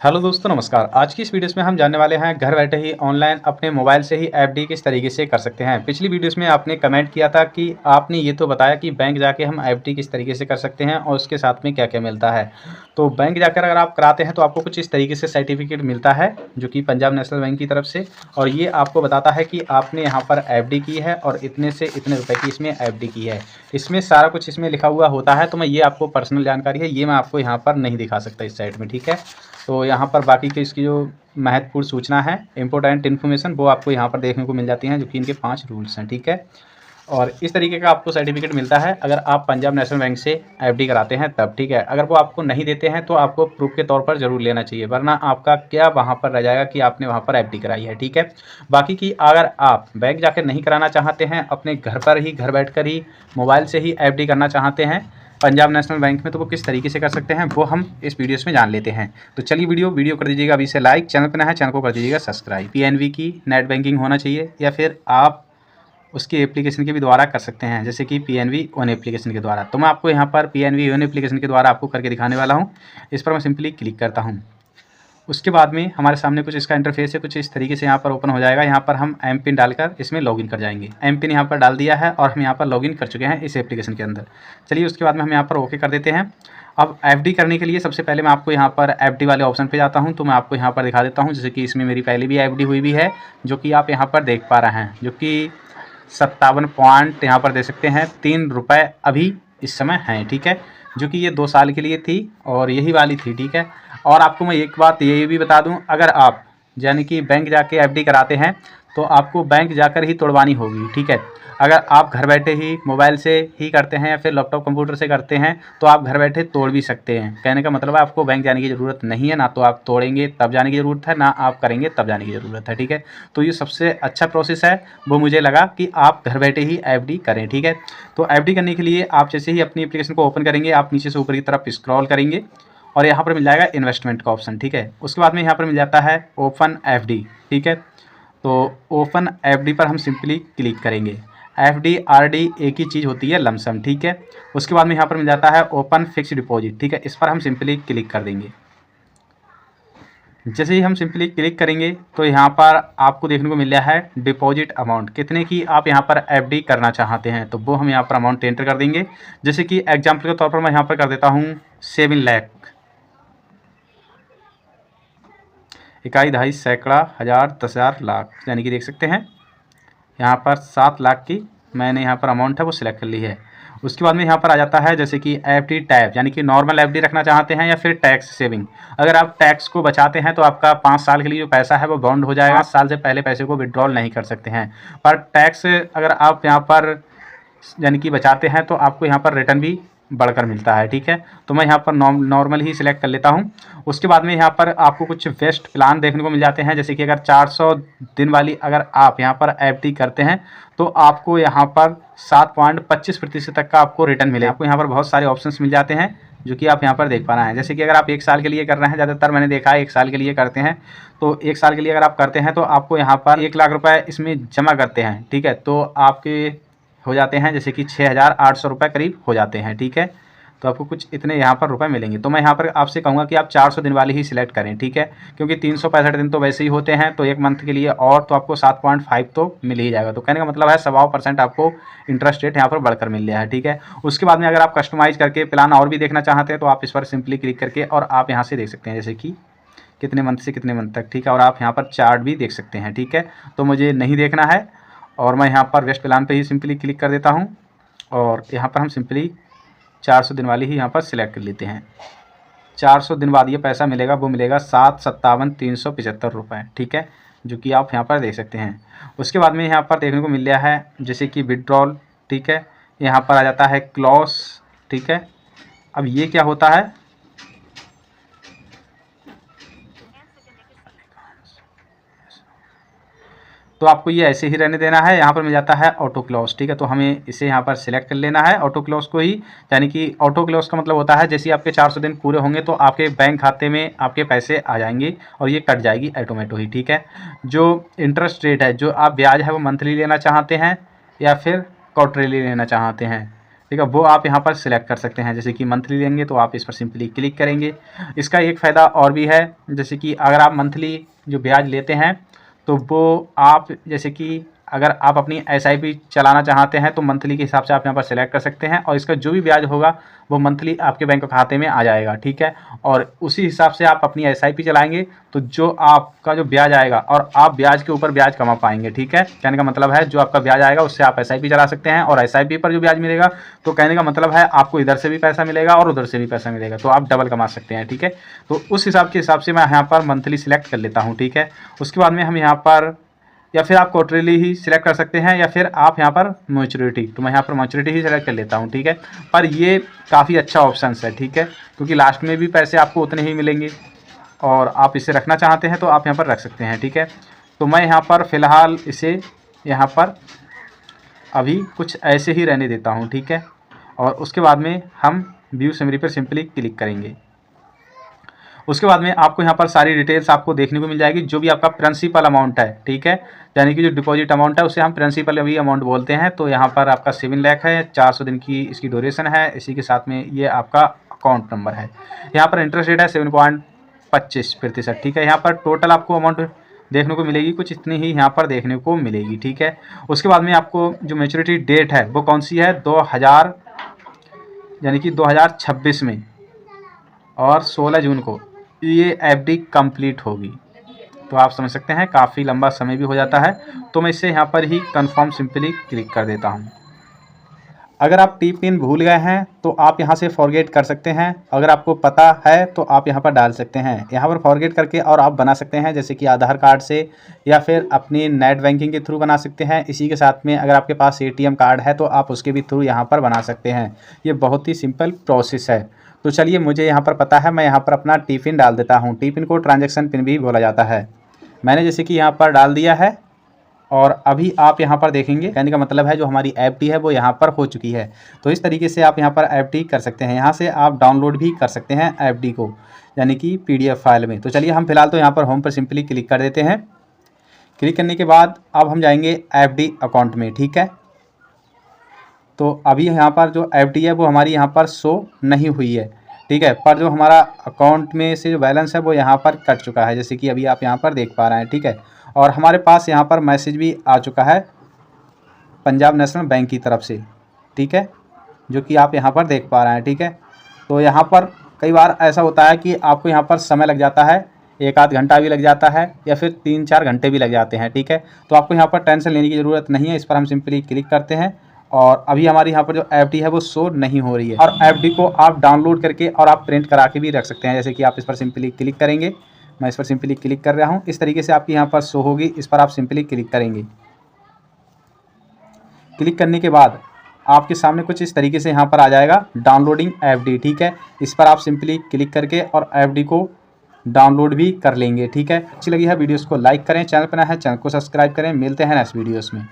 Hello दोस्तों, नमस्कार। आज की इस वीडियोस में हम जानने वाले हैं घर बैठे ही ऑनलाइन अपने मोबाइल से ही एफडी किस तरीके से कर सकते हैं। पिछली वीडियोस में आपने कमेंट किया था कि आपने ये तो बताया कि बैंक जाके हम एफडी किस तरीके से कर सकते हैं और उसके साथ में क्या-क्या मिलता है। तो बैंक जाकर अगर आप कराते हैं तो आपको कुछ इस तरीके से सर्टिफिकेट मिलता है जो कि पंजाब नेशनल बैंक की तरफ से, और ये आपको बताता है कि आपने यहाँ पर एफडी की है और इतने से इतने रुपए की इसमें एफडी की है। इसमें सारा कुछ इसमें लिखा हुआ होता है, तो मैं ये आपको पर्सनल जानकारी है, ये मैं आपको यहाँ पर नहीं दिखा सकता इस साइट में, ठीक है। तो यहाँ पर बाकी की इसकी जो महत्वपूर्ण सूचना है, इम्पोर्टेंट इन्फॉर्मेशन, वो आपको यहाँ पर देखने को मिल जाती हैं, जो कि इनके 5 रूल्स हैं, ठीक है। और इस तरीके का आपको सर्टिफिकेट मिलता है अगर आप पंजाब नेशनल बैंक से एफडी कराते हैं तब, ठीक है। अगर वो आपको नहीं देते हैं तो आपको प्रूफ के तौर पर ज़रूर लेना चाहिए, वरना आपका क्या वहाँ पर रह जाएगा कि आपने वहाँ पर एफडी कराई है, ठीक है। बाकी की अगर आप बैंक जाकर नहीं कराना चाहते हैं, अपने घर पर ही घर बैठकर ही मोबाइल से ही एफडी करना चाहते हैं पंजाब नेशनल बैंक में, तो वो किस तरीके से कर सकते हैं वो हम इस वीडियोस में जान लेते हैं। तो चलिए वीडियो कर दीजिएगा अभी से लाइक, चैनल पर नया है चैनल को कर दीजिएगा सब्सक्राइब। पीएनबी की नेट बैंकिंग होना चाहिए या फिर आप उसकी एप्लीकेशन के भी द्वारा कर सकते हैं, जैसे कि पीएनबी वन एप्लीकेशन के द्वारा। तो मैं आपको यहाँ पर पीएनबी वन एप्लीकेशन के द्वारा आपको करके दिखाने वाला हूँ। इस पर मैं सिंपली क्लिक करता हूँ। उसके बाद में हमारे सामने कुछ इसका इंटरफेस है, कुछ इस तरीके से यहाँ पर ओपन हो जाएगा। यहाँ पर हम एम पिन डालकर इसमें लॉगिन कर जाएंगे। एम पिन यहाँ पर डाल दिया है और हम यहाँ पर लॉगिन कर चुके हैं इस एप्लीकेशन के अंदर। चलिए उसके बाद में हम यहाँ पर ओके कर देते हैं। अब एफडी करने के लिए सबसे पहले मैं आपको यहाँ पर एफडी वाले ऑप्शन पे जाता हूँ, तो मैं आपको यहाँ पर दिखा देता हूँ। जैसे कि इसमें मेरी पहले भी एफडी हुई भी है, जो कि आप यहाँ पर देख पा रहे हैं, जो कि 57 पॉइंट यहाँ पर दे सकते हैं 3 रुपये अभी इस समय हैं, ठीक है। जो कि ये 2 साल के लिए थी और यही वाली थी, ठीक है। और आपको मैं एक बात ये भी बता दूं, अगर आप यानी कि बैंक जाके एफडी कराते हैं तो आपको बैंक जाकर ही तोड़वानी होगी, ठीक है। अगर आप घर बैठे ही मोबाइल से ही करते हैं या फिर लैपटॉप कंप्यूटर से करते हैं तो आप घर बैठे तोड़ भी सकते हैं। कहने का मतलब है आपको बैंक जाने की ज़रूरत नहीं है, ना तो आप तोड़ेंगे तब जाने की ज़रूरत है, ना आप करेंगे तब जाने की ज़रूरत है, ठीक है। तो ये सबसे अच्छा प्रोसेस है, वो मुझे लगा कि आप घर बैठे ही एफडी करें, ठीक है। तो एफडी करने के लिए आप जैसे ही अपनी एप्लीकेशन को ओपन करेंगे, आप नीचे से ऊपर की तरफ स्क्रॉल करेंगे और यहाँ पर मिल जाएगा इन्वेस्टमेंट का ऑप्शन, ठीक है। उसके बाद में यहाँ पर मिल जाता है ओपन एफडी, ठीक है। तो ओपन एफडी पर हम सिंपली क्लिक करेंगे। एफडी आरडी एक ही चीज़ होती है, लमसम, ठीक है। उसके बाद में यहाँ पर मिल जाता है ओपन फिक्स डिपॉजिट, ठीक है। इस पर हम सिंपली क्लिक कर देंगे। जैसे ही हम सिंपली क्लिक करेंगे तो यहाँ पर आपको देखने को मिल रहा है डिपॉजिट अमाउंट, कितने की आप यहाँ पर एफडी करना चाहते हैं, तो वो हम यहाँ पर अमाउंट एंटर कर देंगे। जैसे कि एग्जाम्पल के तौर पर मैं यहाँ पर कर देता हूँ 7 लाख, इकाई दहाई सैकड़ा हज़ार 10,000 लाख, यानी कि देख सकते हैं यहाँ पर 7 लाख की मैंने यहाँ पर अमाउंट है वो सिलेक्ट कर ली है। उसके बाद में यहाँ पर आ जाता है जैसे कि एफडी टैब, यानी कि नॉर्मल एफडी रखना चाहते हैं या फिर टैक्स सेविंग। अगर आप टैक्स को बचाते हैं तो आपका 5 साल के लिए जो पैसा है वो बाउंड हो जाएगा। 5 साल से पहले पैसे को विड्रॉल नहीं कर सकते हैं। पर टैक्स अगर आप यहाँ पर यानी कि बचाते हैं तो आपको यहाँ पर रिटर्न भी बढ़कर मिलता है, ठीक है। तो मैं यहाँ पर नॉर्मल ही सिलेक्ट कर लेता हूँ। उसके बाद में यहाँ पर आपको कुछ बेस्ट प्लान देखने को मिल जाते हैं, जैसे कि अगर 400 दिन वाली अगर आप यहाँ पर एफडी करते हैं तो आपको यहाँ पर 7.25% तक का आपको रिटर्न मिलेगा। आपको यहाँ पर बहुत सारे ऑप्शंस मिल जाते हैं जो कि आप यहाँ पर देख पा रहे हैं। जैसे कि अगर आप 1 साल के लिए कर रहे हैं, ज़्यादातर मैंने देखा है 1 साल के लिए करते हैं, तो 1 साल के लिए अगर आप करते हैं तो आपको यहाँ पर 1 लाख रुपये इसमें जमा करते हैं, ठीक है। तो आपके हो जाते हैं जैसे कि 6,800 रुपये करीब हो जाते हैं, ठीक है। तो आपको कुछ इतने यहाँ पर रुपए मिलेंगे। तो मैं यहाँ पर आपसे कहूँगा कि आप 400 दिन वाली ही सिलेक्ट करें, ठीक है, क्योंकि 365 दिन तो वैसे ही होते हैं, तो 1 मंथ के लिए और तो आपको 7.5 तो मिल ही जाएगा। तो कहने का मतलब है 1.25% आपको इंटरेस्ट रेट यहाँ पर बढ़कर मिल रहा है, ठीक है। उसके बाद में अगर आप कस्टमाइज़ करके प्लान और भी देखना चाहते हैं तो आप इस पर सिंपली क्लिक करके और आप यहाँ से देख सकते हैं जैसे कि कितने मंथ से कितने मंथ तक, ठीक है। और आप यहाँ पर चार्ट भी देख सकते हैं, ठीक है। तो मुझे नहीं देखना है और मैं यहाँ पर वेस्ट प्लान पे ही सिंपली क्लिक कर देता हूँ और यहाँ पर हम सिंपली 400 दिन वाली ही यहाँ पर सिलेक्ट कर लेते हैं। 400 दिन बाद ये पैसा मिलेगा, वो मिलेगा 7,57,375 रुपये, ठीक है, जो कि आप यहाँ पर देख सकते हैं। उसके बाद में यहाँ पर देखने को मिल रहा है जैसे कि विड्रॉल, ठीक है। यहाँ पर आ जाता है क्लॉज, ठीक है। अब ये क्या होता है, तो आपको ये ऐसे ही रहने देना है। यहाँ पर मिल जाता है ऑटो क्लोज, ठीक है। तो हमें इसे यहाँ पर सिलेक्ट कर लेना है ऑटो क्लोज को ही, यानी कि ऑटो क्लोज का मतलब होता है जैसे ही आपके 400 दिन पूरे होंगे तो आपके बैंक खाते में आपके पैसे आ जाएंगे और ये कट जाएगी ऑटोमेटो ही, ठीक है। जो इंटरेस्ट रेट है, जो आप ब्याज है वो मंथली लेना चाहते हैं या फिर क्वार्टरली लेना चाहते हैं, ठीक है, वो आप यहाँ पर सिलेक्ट कर सकते हैं। जैसे कि मंथली लेंगे तो आप इस पर सिंपली क्लिक करेंगे। इसका एक फ़ायदा और भी है, जैसे कि अगर आप मंथली जो ब्याज लेते हैं तो वो आप जैसे कि अगर आप अपनी एसआईपी चलाना चाहते हैं तो मंथली के हिसाब से आप यहाँ पर सिलेक्ट कर सकते हैं और इसका जो भी ब्याज होगा वो मंथली आपके बैंक खाते में आ जाएगा। ठीक है, और उसी हिसाब से आप अपनी एसआईपी चलाएंगे तो जो आपका जो ब्याज आएगा और आप ब्याज के ऊपर ब्याज कमा पाएंगे। ठीक है, कहने का मतलब है जो आपका ब्याज आएगा उससे आप एसआईपी चला सकते हैं और एसआईपी पर जो ब्याज मिलेगा तो कहने का मतलब है आपको इधर से भी पैसा मिलेगा और उधर से भी पैसा मिलेगा, तो आप डबल कमा सकते हैं। ठीक है, तो उस हिसाब से मैं यहाँ पर मंथली सिलेक्ट कर लेता हूँ। ठीक है, उसके बाद में हम यहाँ पर या फिर आप क्वार्टरली ही सिलेक्ट कर सकते हैं या फिर आप यहाँ पर मैच्योरिटी, तो मैं यहाँ पर मैच्योरिटी ही सिलेक्ट कर लेता हूँ। ठीक है, पर ये काफ़ी अच्छा ऑप्शन है। ठीक है, क्योंकि लास्ट में भी पैसे आपको उतने ही मिलेंगे और आप इसे रखना चाहते हैं तो आप यहाँ पर रख सकते हैं। ठीक है, तो मैं यहाँ पर फ़िलहाल इसे यहाँ पर अभी कुछ ऐसे ही रहने देता हूँ। ठीक है, और उसके बाद में हम व्यू समरी पर सिंपली क्लिक करेंगे। उसके बाद में आपको यहाँ पर सारी डिटेल्स आपको देखने को मिल जाएगी, जो भी आपका प्रिंसिपल अमाउंट है। ठीक है, यानी कि जो डिपॉजिट अमाउंट है उसे हम प्रिंसिपल अभी अमाउंट बोलते हैं। तो यहाँ पर आपका 7 लाख है, 400 दिन की इसकी ड्यूरेशन है, इसी के साथ में ये आपका अकाउंट नंबर है। यहाँ पर इंटरेस्ट रेट है 7.25%। ठीक है, यहाँ पर टोटल आपको अमाउंट देखने को मिलेगी कुछ इतनी ही यहाँ पर देखने को मिलेगी। ठीक है, उसके बाद में आपको जो मैच्योरिटी डेट है वो कौन सी है, 2000 यानी कि 2026 में और 16 जून को ये एफडी कंप्लीट होगी। तो आप समझ सकते हैं काफ़ी लंबा समय भी हो जाता है, तो मैं इसे यहाँ पर ही कंफर्म सिंपली क्लिक कर देता हूँ। अगर आप टी पिन भूल गए हैं तो आप यहाँ से फॉरगेट कर सकते हैं, अगर आपको पता है तो आप यहाँ पर डाल सकते हैं। यहाँ पर फॉरगेट करके और आप बना सकते हैं, जैसे कि आधार कार्ड से या फिर अपनी नेट बैंकिंग के थ्रू बना सकते हैं। इसी के साथ में अगर आपके पास एटीएम कार्ड है तो आप उसके भी थ्रू यहाँ पर बना सकते हैं। ये बहुत ही सिंपल प्रोसेस है। तो चलिए, मुझे यहाँ पर पता है, मैं यहाँ पर अपना टी पिन डाल देता हूँ। टी पिन को ट्रांजैक्शन पिन भी बोला जाता है। मैंने जैसे कि यहाँ पर डाल दिया है और अभी आप यहाँ पर देखेंगे, कहने का मतलब है जो हमारी एफडी है वो यहाँ पर हो चुकी है। तो इस तरीके से आप यहाँ पर एफडी कर सकते हैं। यहाँ से आप डाउनलोड भी कर सकते हैं एफडी को, यानी कि पीडीएफ फाइल में। तो चलिए, हम फिलहाल तो यहाँ पर होम पर सिंपली क्लिक कर देते हैं। क्लिक करने के बाद अब हम जाएंगे एफडी अकाउंट में। ठीक है, तो अभी यहाँ पर जो एफडी है वो हमारी यहाँ पर शो नहीं हुई है। ठीक है, पर जो हमारा अकाउंट में से जो बैलेंस है वो यहाँ पर कट चुका है, जैसे कि अभी आप यहाँ पर देख पा रहे हैं। ठीक है, और हमारे पास यहाँ पर मैसेज भी आ चुका है पंजाब नेशनल बैंक की तरफ से। ठीक है, जो कि आप यहाँ पर देख पा रहे हैं। ठीक है, तो यहाँ पर कई बार ऐसा होता है कि आपको यहाँ पर समय लग जाता है, 1 आध घंटा भी लग जाता है या फिर 3-4 घंटे भी लग जाते हैं। ठीक है, तो आपको यहाँ पर टेंशन लेने की ज़रूरत नहीं है। इस पर हम सिंपली क्लिक करते हैं और अभी हमारी यहाँ पर जो एफडी है वो शो नहीं हो रही है। और एफडी को आप डाउनलोड करके और आप प्रिंट करा के भी रख सकते हैं, जैसे कि आप इस पर सिंपली क्लिक करेंगे। मैं इस पर सिंपली क्लिक कर रहा हूँ, इस तरीके से आपकी यहाँ पर शो होगी। इस पर आप सिंपली क्लिक करेंगे। क्लिक करने के बाद आपके सामने कुछ इस तरीके से यहाँ पर आ जाएगा डाउनलोडिंग एफडी। ठीक है, इस पर आप सिंपली क्लिक करके और एफडी को डाउनलोड भी कर लेंगे। ठीक है, अच्छी लगी है वीडियोस को लाइक करें, चैनल पर नया है चैनल को सब्सक्राइब करें। मिलते हैं नेक्स्ट वीडियोस में।